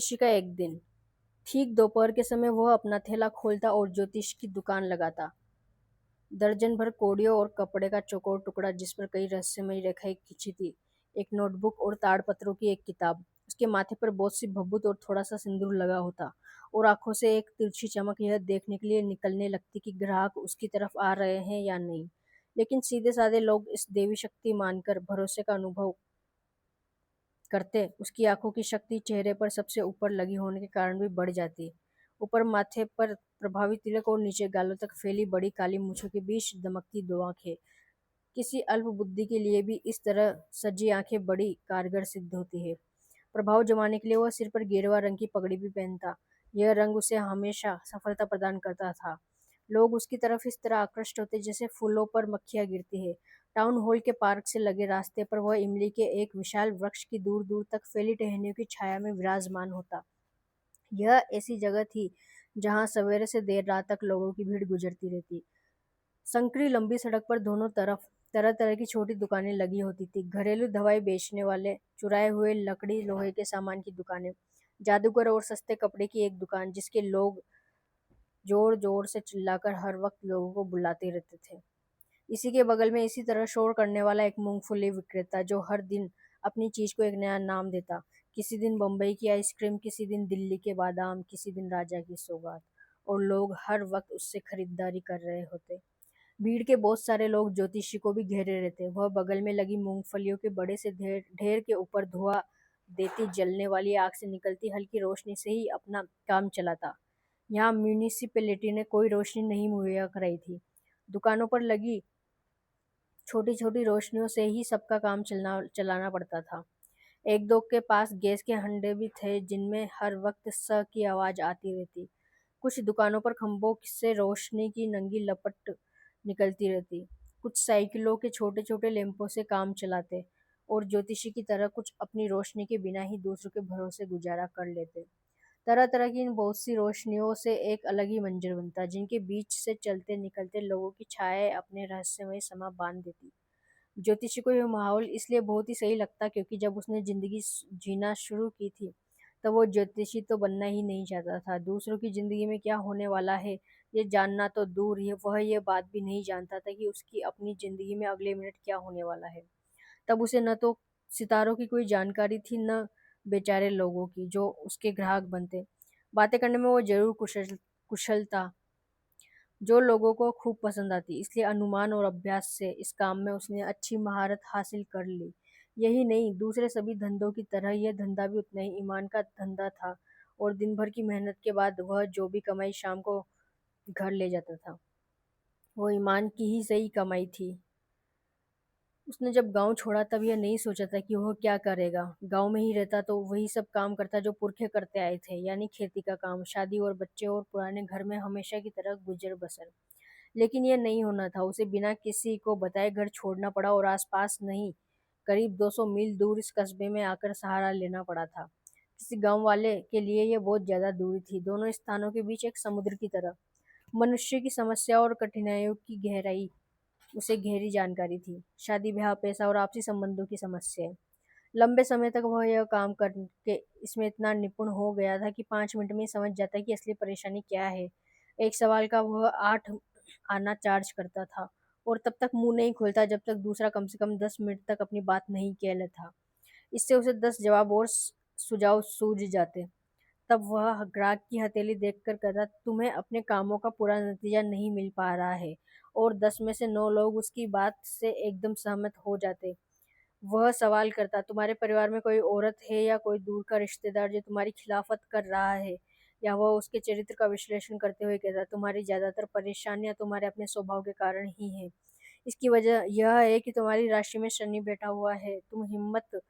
ज्योतिषी का एक दिन। ठीक दोपहर के समय वह अपना थैला खोलता और ज्योतिष की दुकान लगाता। दर्जन भर कौड़ियों और कपड़े का चौकोर टुकड़ा जिस पर कई रहस्यमयी रेखाएं खिंची थी, एक नोटबुक और ताड़पत्रों की एक किताब। उसके माथे पर बहुत सी भभूत और थोड़ा सा सिंदूर लगा होता, और आंखों से एक तिरछी चमक यह देखने के लिए निकलने लगती कि ग्राहक उसकी तरफ आ रहे हैं या नहीं। लेकिन सीधे साधे लोग इस देवी शक्ति मानकर भरोसे का अनुभव करते, उसकी आंखों की शक्ति चेहरे पर सबसे ऊपर लगी होने के कारण भी बढ़ जाती। ऊपर माथे पर प्रभावी तिलक और नीचे गालों तक फैली बड़ी काली मूंछों के बीच दमकती दो आंखें। किसी अल्प बुद्धि के लिए भी इस तरह सजी आंखें बड़ी कारगर सिद्ध होती है। प्रभाव जमाने के लिए वह सिर पर गेरुआ रंग की पगड़ी भी पहनता। यह रंग उसे हमेशा सफलता प्रदान करता था। लोग उसकी तरफ इस तरह आकृष्ट होते जैसे फूलों पर मक्खियां गिरती है। टाउन हॉल के पार्क से लगे रास्ते पर वह इमली के एक विशाल वृक्ष की दूर दूर तक फैली टहनियों की छाया में विराजमान होता। यह ऐसी जगह थी जहां सवेरे से देर रात तक लोगों की भीड़ गुजरती रहती। संकरी लंबी सड़क पर दोनों तरफ तरह तरह की छोटी दुकानें लगी होती थी। घरेलू दवाई बेचने वाले, चुराए हुए लकड़ी लोहे के सामान की दुकानें, जादूगर और सस्ते कपड़े की एक दुकान जिसके लोग जोर जोर से चिल्लाकर हर वक्त लोगों को बुलाते रहते थे। इसी के बगल में इसी तरह शोर करने वाला एक मूंगफली विक्रेता जो हर दिन अपनी चीज को एक नया नाम देता। किसी दिन बम्बई की आइसक्रीम, किसी दिन दिल्ली के बादाम, किसी दिन राजा की सौगात, और लोग हर वक्त उससे खरीदारी कर रहे होते। भीड़ के बहुत सारे लोग ज्योतिषी को भी घेरे रहते। वह बगल में लगी मूंगफलियों के बड़े से ढेर ढेर के ऊपर धुआं देती जलने वाली आग से निकलती हल्की रोशनी से ही अपना काम चलाता। यहाँ म्यूनिसिपैलिटी ने कोई रोशनी नहीं मुहैया कराई थी। दुकानों पर लगी छोटी छोटी रोशनियों से ही सबका काम चलाना पड़ता था। एक दो के पास गैस के हंडे भी थे जिनमें हर वक्त स की आवाज आती रहती। कुछ दुकानों पर खंभों से रोशनी की नंगी लपट निकलती रहती। कुछ साइकिलों के छोटे छोटे लैंपों से काम चलाते, और ज्योतिषी की तरह कुछ अपनी रोशनी के बिना ही दूसरों के भरोसे गुजारा कर लेते। तरह तरह की इन बहुत सी रोशनियों से एक अलग ही मंजर बनता, जिनके बीच से चलते निकलते लोगों की छायाएं अपने रहस्यमय समा बांध देती। ज्योतिषी को यह माहौल इसलिए बहुत ही सही लगता क्योंकि जब उसने जिंदगी जीना शुरू की थी तब वो ज्योतिषी तो बनना ही नहीं चाहता था। दूसरों की जिंदगी में क्या होने वाला है ये जानना तो दूर ही, वह ये बात भी नहीं जानता था कि उसकी अपनी जिंदगी में अगले मिनट क्या होने वाला है। तब उसे न तो सितारों की कोई जानकारी थी, न बेचारे लोगों की जो उसके ग्राहक बनते। बातें करने में वो जरूर कुशल था, जो लोगों को खूब पसंद आती। इसलिए अनुमान और अभ्यास से इस काम में उसने अच्छी महारत हासिल कर ली। यही नहीं, दूसरे सभी धंधों की तरह यह धंधा भी उतना ही ईमान का धंधा था, और दिन भर की मेहनत के बाद वह जो भी कमाई शाम को घर ले जाता था वो ईमान की ही सही कमाई थी। उसने जब गांव छोड़ा तब यह नहीं सोचा था कि वह क्या करेगा। गांव में ही रहता तो वही सब काम करता जो पुरखे करते आए थे, यानी खेती का काम, शादी और बच्चे और पुराने घर में हमेशा की तरह गुजर बसर। लेकिन यह नहीं होना था। उसे बिना किसी को बताए घर छोड़ना पड़ा और आसपास नहीं, करीब 200 मील दूर इस कस्बे में आकर सहारा लेना पड़ा था। किसी गांव वाले के लिए यह बहुत ज्यादा दूरी थी, दोनों स्थानों के बीच एक समुद्र की तरह। मनुष्य की समस्या और कठिनाइयों की गहराई उसे गहरी जानकारी थी। शादी ब्याह, पैसा और आपसी संबंधों की समस्याएं। लंबे समय तक वह यह काम करके इसमें इतना निपुण हो गया था कि 5 मिनट में ही समझ जाता कि असली परेशानी क्या है। एक सवाल का वह 8 आना चार्ज करता था, और तब तक मुंह नहीं खोलता जब तक दूसरा कम से कम 10 मिनट तक अपनी बात नहीं कह लेता। इससे उसे 10 जवाब और सुझाव सूझ जाते। तब वह ग्राहक की हथेली देखकर कहता, तुम्हें अपने कामों का पूरा नतीजा नहीं मिल पा रहा है, और 10 में से 9 लोग उसकी बात से एकदम सहमत हो जाते। वह सवाल करता, तुम्हारे परिवार में कोई औरत है या कोई दूर का रिश्तेदार जो तुम्हारी खिलाफत कर रहा है? या वह उसके चरित्र का विश्लेषण करते हुए कहता, तुम्हारी ज्यादातर परेशानियां तुम्हारे अपने स्वभाव के कारण ही हैं। इसकी वजह यह है कि तुम्हारी राशि में शनि बैठा हुआ है। तुम हिम्मत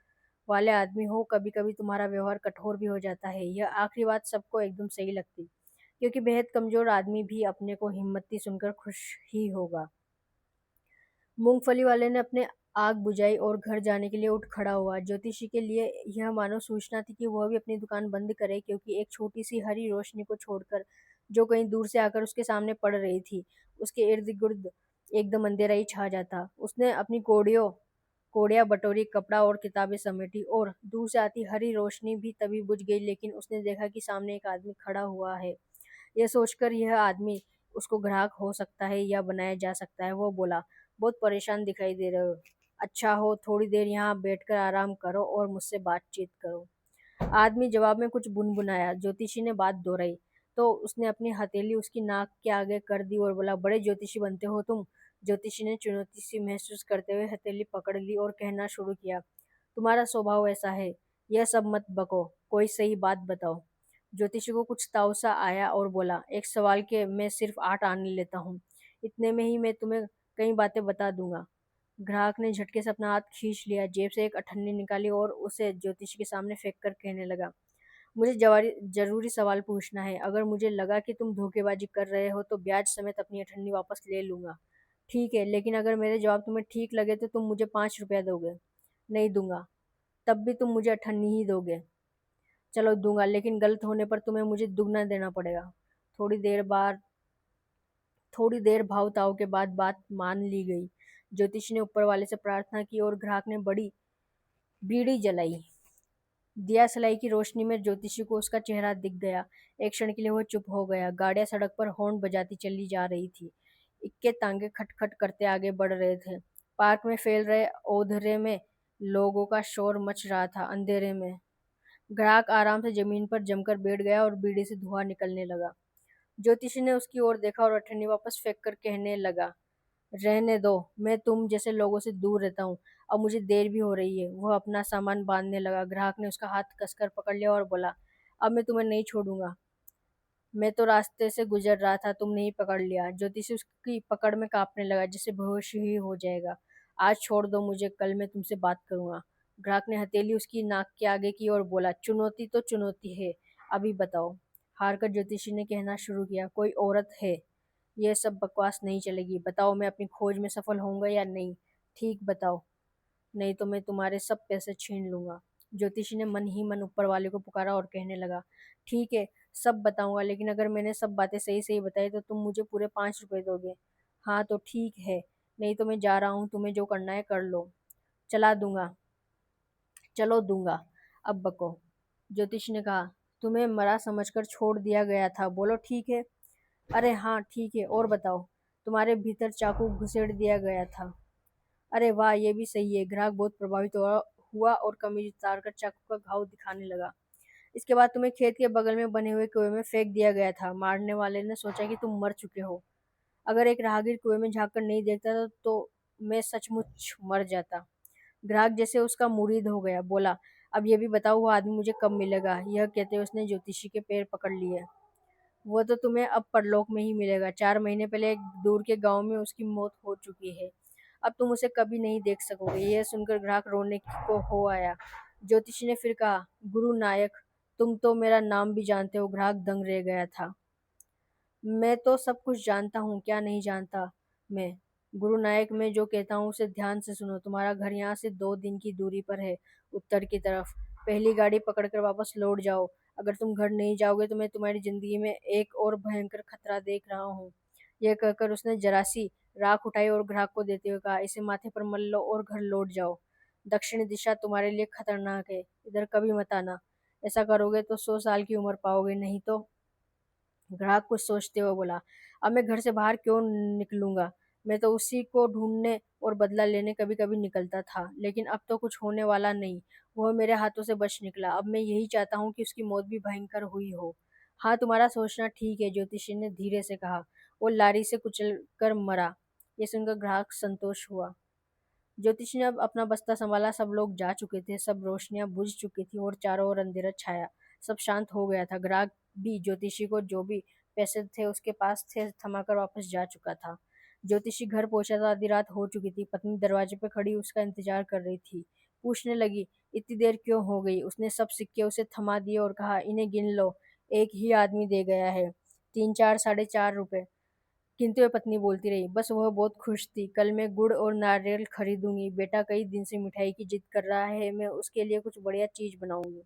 वाले आदमी हो, कभी कभी तुम्हारा व्यवहार कठोर भी हो जाता है। यह आखिरी बात सबको एकदम सही लगती, क्योंकि बेहद कमजोर आदमी भी अपने को हिम्मती सुनकर खुश ही होगा। मूंगफली वाले ने अपने आग बुझाई और घर जाने के लिए उठ खड़ा हुआ। ज्योतिषी के लिए यह मानो सूचना थी कि वह भी अपनी दुकान बंद करे, क्योंकि एक छोटी सी हरी रोशनी को छोड़कर जो कहीं दूर से आकर उसके सामने पड़ रही थी, उसके इर्द गिर्द एकदम अंधेरा ही छा जाता। उसने अपनी कौड़ियों कोड़िया बटोरी, कपड़ा और किताबें समेटी और दूर से आती हरी रोशनी भी तभी बुझ गई, लेकिन उसने देखा कि सामने एक आदमी खड़ा हुआ है। यह सोचकर यह आदमी उसको ग्राहक हो सकता है या बनाया जा सकता है, वो बोला, बहुत परेशान दिखाई दे रहे हो। अच्छा हो थोड़ी देर यहाँ बैठकर आराम करो और मुझसे बातचीत करो। आदमी जवाब में कुछ बुनबुनाया। ज्योतिषी ने बात दोहराई तो उसने अपनी हथेली उसकी नाक के आगे कर दी और बोला, बड़े ज्योतिषी बनते हो तुम। ज्योतिषी ने चुनौती सी महसूस करते हुए हथेली पकड़ ली और कहना शुरू किया, तुम्हारा स्वभाव ऐसा है, यह सब मत बको, कोई सही बात बताओ। ज्योतिषी को कुछ ताव सा आया और बोला, एक सवाल के मैं सिर्फ 8 आने लेता हूँ, इतने में ही मैं तुम्हें कई बातें बता दूंगा। ग्राहक ने झटके से अपना हाथ खींच लिया, जेब से एक अठन्नी निकाली और उसे ज्योतिषी के सामने फेंक कर कहने लगा, मुझे जरूरी सवाल पूछना है। अगर मुझे लगा कि तुम धोखेबाजी कर रहे हो तो ब्याज समेत अपनी अठन्नी वापस ले लूंगा। ठीक है, लेकिन अगर मेरे जवाब तुम्हें ठीक लगे तो तुम मुझे 5 रुपया दोगे। नहीं दूंगा। तब भी तुम मुझे अठन्नी ही दोगे। चलो दूंगा, लेकिन गलत होने पर तुम्हें मुझे दुगना देना पड़ेगा। थोड़ी देर बाद थोड़ी देर भाव ताव के बाद बात मान ली गई। ज्योतिषी ने ऊपर वाले से प्रार्थना की और ग्राहक ने बड़ी बीड़ी जलाई। दिया सलाई की रोशनी में ज्योतिषी को उसका चेहरा दिख गया। एक क्षण के लिए वह चुप हो गया। गाड़ियां सड़क पर हॉर्न बजाती चली जा रही थी। इक्के तांगे खटखट करते आगे बढ़ रहे थे। पार्क में फैल रहे ओधरे में लोगों का शोर मच रहा था। अंधेरे में ग्राहक आराम से जमीन पर जमकर बैठ गया और बीड़ी से धुआं निकलने लगा। ज्योतिषी ने उसकी ओर देखा और अठन्नी वापस फेंक कर कहने लगा, रहने दो, मैं तुम जैसे लोगों से दूर रहता हूँ। अब मुझे देर भी हो रही है। वह अपना सामान बांधने लगा। ग्राहक ने उसका हाथ कसकर पकड़ लिया और बोला, अब मैं तुम्हें नहीं छोड़ूंगा। मैं तो रास्ते से गुजर रहा था, तुमने ही पकड़ लिया। ज्योतिषी उसकी पकड़ में कांपने लगा, जैसे बेहोश ही हो जाएगा। आज छोड़ दो मुझे, कल मैं तुमसे बात करूंगा। ग्राहक ने हथेली उसकी नाक के आगे की और बोला, चुनौती तो चुनौती है, अभी बताओ। हार कर ज्योतिषी ने कहना शुरू किया, कोई औरत है। यह सब बकवास नहीं चलेगी। बताओ, मैं अपनी खोज में सफल होऊंगा या नहीं? ठीक बताओ, नहीं तो मैं तुम्हारे सब पैसे छीन लूंगा। ज्योतिषी ने मन ही मन ऊपर वाले को पुकारा और कहने लगा, ठीक है, सब बताऊंगा, लेकिन अगर मैंने सब बातें सही सही बताई तो तुम मुझे पूरे 5 रुपए दोगे। हाँ तो ठीक है, नहीं तो मैं जा रहा हूँ, तुम्हें जो करना है कर लो। चला दूंगा। चलो दूंगा, अब बको। ज्योतिषी ने कहा, तुम्हें मरा समझकर छोड़ दिया गया था, बोलो ठीक है। अरे हाँ ठीक है, और बताओ। तुम्हारे भीतर चाकू घुसेड़ दिया गया था। अरे वाह, ये भी सही है। ग्राहक बहुत प्रभावित हुआ और कमीज उतार कर चाकू का घाव दिखाने लगा। इसके बाद तुम्हें खेत के बगल में बने हुए कुएं में फेंक दिया गया था। मारने वाले ने सोचा कि तुम मर चुके हो। अगर एक राहगीर कुएं में झांक कर नहीं देखता तो मैं सचमुच मर जाता। ग्राहक जैसे उसका मुरीद हो गया, बोला, अब ये भी बताओ, वो आदमी मुझे कब मिलेगा? यह कहते उसने ज्योतिषी के पैर पकड़ लिए। वो तो तुम्हें अब परलोक में ही मिलेगा। 4 महीने पहले एक दूर के गांव में उसकी मौत हो चुकी है। अब तुम उसे कभी नहीं देख सकोगे। यह सुनकर ग्राहक रोने को हो आया। ज्योतिषी ने फिर कहा, गुरु नायक, तुम तो मेरा नाम भी जानते हो। ग्राहक दंग रह गया था। मैं तो सब कुछ जानता हूँ, क्या नहीं जानता मैं? गुरु नायक, मैं जो कहता हूँ उसे ध्यान से सुनो। तुम्हारा घर यहाँ से 2 दिन की दूरी पर है, उत्तर की तरफ। पहली गाड़ी पकड़कर वापस लौट जाओ। अगर तुम घर नहीं जाओगे तो मैं तुम्हारी जिंदगी में एक और भयंकर खतरा देख रहा हूँ। यह कहकर उसने जरा सी राख उठाई और ग्राहक को देते हुए कहा, इसे माथे पर मल लो और घर लौट जाओ। दक्षिणी दिशा तुम्हारे लिए खतरनाक है, इधर कभी मत आना। ऐसा करोगे तो 100 साल की उम्र पाओगे, नहीं तो। ग्राहक कुछ सोचते हुए बोला, अब मैं घर से बाहर क्यों निकलूंगा? मैं तो उसी को ढूंढने और बदला लेने कभी कभी निकलता था, लेकिन अब तो कुछ होने वाला नहीं। वह मेरे हाथों से बच निकला। अब मैं यही चाहता हूँ कि उसकी मौत भी भयंकर हुई हो। हाँ, तुम्हारा सोचना ठीक है, ज्योतिषी ने धीरे से कहा। वो लारी से कुचल कर मरा। ये सुनकर ग्राहक संतोष हुआ। ज्योतिषी ने अब अपना बस्ता संभाला। सब लोग जा चुके थे, सब रोशनियां बुझ चुकी थी और चारों ओर अंधेरा छाया। सब शांत हो गया था। ग्राहक भी ज्योतिषी को जो भी पैसे थे उसके पास थे थमाकर वापस जा चुका था। ज्योतिषी घर पहुंचा तो आधी रात हो चुकी थी। पत्नी दरवाजे पर खड़ी उसका इंतजार कर रही थी। पूछने लगी, इतनी देर क्यों हो गई? उसने सब सिक्के उसे थमा दिए और कहा, इन्हें गिन लो, एक ही आदमी दे गया है, 3 4 4.5 रुपए। किंतु वह पत्नी बोलती रही। बस वह बहुत खुश थी। कल मैं गुड़ और नारियल खरीदूंगी। बेटा कई दिन से मिठाई की जिद कर रहा है, मैं उसके लिए कुछ बढ़िया चीज बनाऊंगी।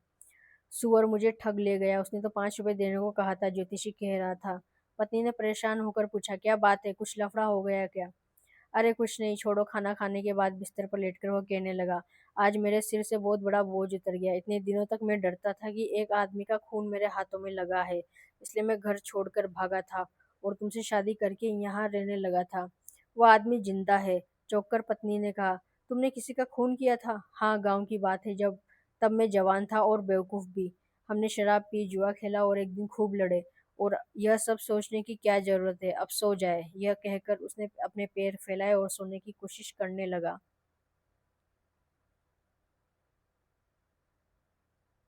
सुअर मुझे ठग ले गया, उसने तो 5 रुपए देने को कहा था, ज्योतिषी कह रहा था। पत्नी ने परेशान होकर पूछा, क्या बात है, कुछ लफड़ा हो गया क्या? अरे कुछ नहीं, छोड़ो। खाना खाने के बाद बिस्तर पर लेटकर वो कहने लगा, आज मेरे सिर से बहुत बड़ा बोझ उतर गया। इतने दिनों तक मैं डरता था कि एक आदमी का खून मेरे हाथों में लगा है, इसलिए मैं घर छोड़कर भागा था और तुमसे शादी करके यहाँ रहने लगा था। वो आदमी जिंदा है, चौंककर पत्नी ने कहा। तुमने किसी का खून किया था? हाँ, गांव की बात है, जब तब मैं जवान था और बेवकूफ़ भी। हमने शराब पी, जुआ खेला और एक दिन खूब लड़े। और यह सब सोचने की क्या जरूरत है, अब सो जाए। यह कहकर उसने अपने पैर फैलाए और सोने की कोशिश करने लगा।